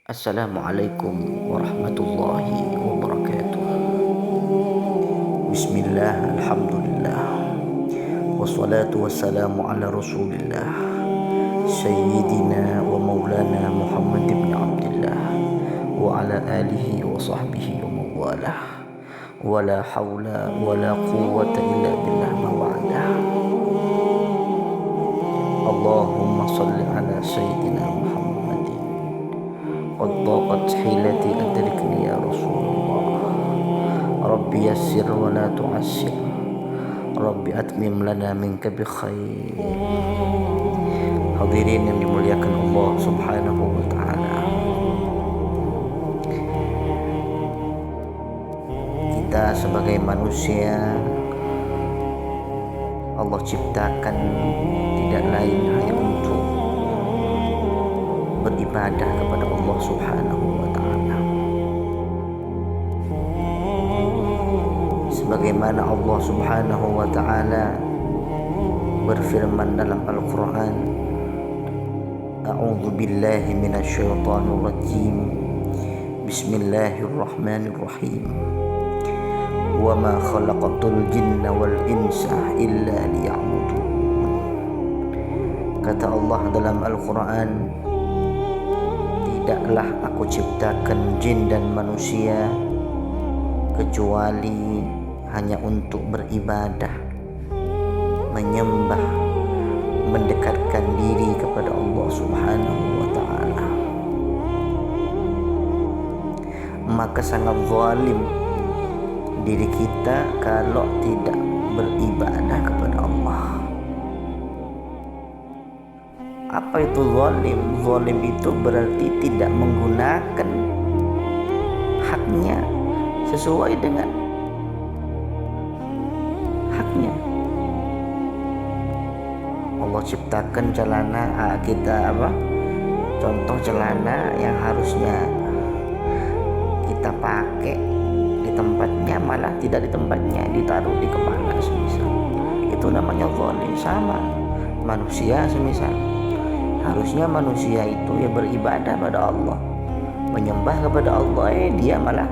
Assalamualaikum warahmatullahi wabarakatuh. Bismillah, alhamdulillah, wassalatu wassalamu ala rasulillah Sayyidina wa maulana Muhammad ibn Abdullah wa ala alihi wa sahbihi wa mawalah. Wa la hawla wa la quwwata illa billah mawa'adah. Allahumma salli ala Sayyidina Muhammadin. Qad daqat hilati adrikni ya Rasulullah. Rabbi yassir wa la tu'assir. Rabbi atmim lana minka bi khair. Hadirin yang dimuliakan Allah Subhanahu wa taala. Kita sebagai manusia Allah ciptakan tidak lain hanya untuk beribadah kepada Allah Subhanahu wa taala. Sebagaimana Allah Subhanahu wa taala berfirman dalam Al-Qur'an, A'udzu billahi minasyaitonir rajim. Bismillahirrahmanirrahim. Wa ma khalaqatul jinna wal insa illa liya'budun. Kata Allah dalam Al-Qur'an, tidaklah aku ciptakan jin dan manusia kecuali hanya untuk beribadah, menyembah, mendekatkan diri kepada Allah Subhanahu wa taala. Maka sangat zalim diri kita kalau tidak beribadah kepada Allah. Apa itu zalim? Zalim itu berarti tidak menggunakan haknya sesuai dengan haknya. Allah ciptakan celana kita contoh celana yang harusnya kita pakai di tempatnya malah tidak di tempatnya, ditaruh di kepala semisal. Itu namanya zalim. Sama manusia semisal, harusnya manusia itu ya beribadah pada Allah, menyembah kepada Allah, dia malah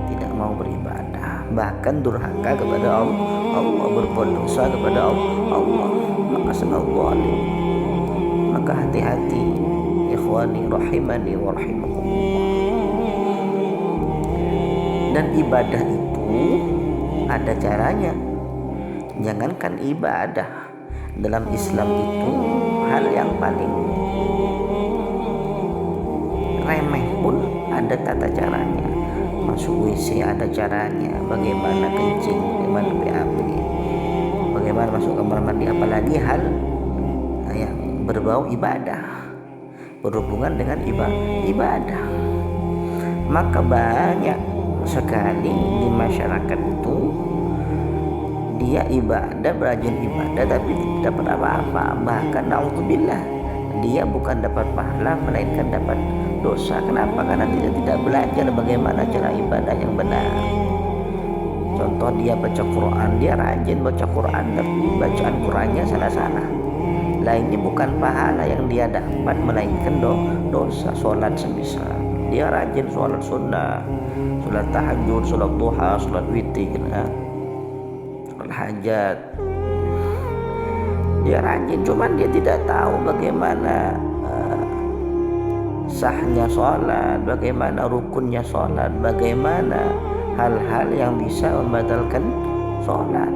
tidak mau beribadah, bahkan durhaka kepada Allah, berbuat dosa kepada Allah, maka sangat zalim. Maka hati-hati ikhwani rahimani wa rahimakumullah. Dan ibadah itu ada caranya. Jangankan ibadah, dalam Islam itu hal yang paling remeh pun ada tata caranya. Masuk WC ada caranya, bagaimana kencing, bagaimana BAB, bagaimana masuk kamar mandi, apalagi hal yang berbau ibadah, berhubungan dengan ibadah. Maka banyak sekali di masyarakat itu dia ibadah, rajin ibadah, tapi tidak dapat apa-apa. Bahkan naudzubillah, dia bukan dapat pahala melainkan dapat dosa. Kenapa? Karena dia tidak belajar bagaimana cara ibadah yang benar. Contoh, dia baca Quran, dia rajin baca Quran, tapi bacaan Qurannya salah-salah. Lainnya bukan pahala yang dia dapat melainkan dosa. Sholat semisal, dia rajin sholat sunnah, sholat tahajud, sholat duha, sholat witir, sholat hajat, dia rajin, cuman dia tidak tahu bagaimana sahnya sholat, bagaimana rukunnya sholat, bagaimana hal-hal yang bisa membatalkan sholat.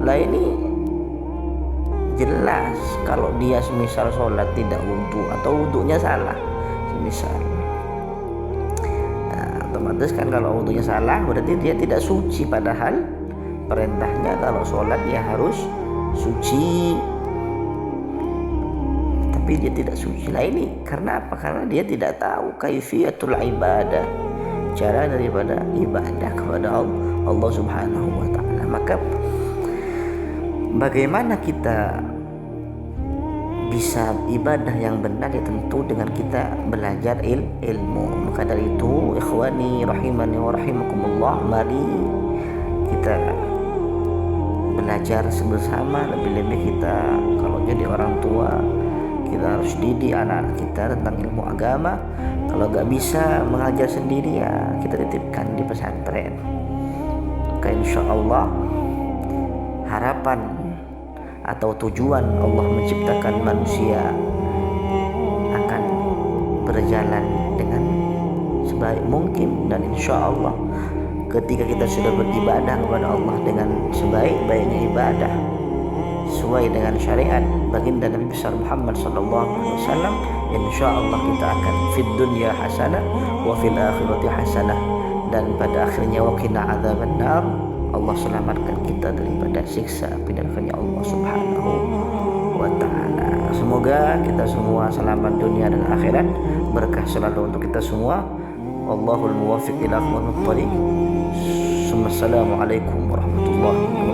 Lah ini jelas kalau dia semisal sholat tidak wudu atau wudunya salah semisal, otomatis kan kalau wudunya salah berarti dia tidak suci, padahal perintahnya kalau sholat dia harus suci, tapi dia tidak suci. Lah ini karena apa? Karena dia tidak tahu kaifiyatul ibadah, cara daripada ibadah kepada Allah Subhanahu wa taala. Maka bagaimana kita bisa ibadah yang benar? Ya tentu dengan kita belajar ilmu. Maka dari itu ikhwani rahimani wa rahimakumullah, mari kita belajar bersama. Lebih-lebih kita kalau jadi orang tua, kita harus didik anak-anak kita tentang ilmu agama. Kalau nggak bisa mengajar sendiri ya kita titipkan di pesantren. Maka insya Allah harapan atau tujuan Allah menciptakan manusia akan berjalan dengan sebaik mungkin, dan insya Allah ketika kita sudah beribadah kepada Allah dengan sebaik-baiknya ibadah sesuai dengan syariat baginda Nabi besar Muhammad SAW, insya Allah kita akan fid dunya hasanah wa fil akhirati hasanah, dan pada akhirnya waqina adzabannar, Allah selamatkan kita daripada siksa api neraka-Nya Allah Subhanahu wa ta'ala. Semoga kita semua selamat dunia dan akhirat, berkah selalu untuk kita semua. Wallahul muwaffiq ila aqwamit thoriq. Assalamualaikum warahmatullahi wabarakatuh.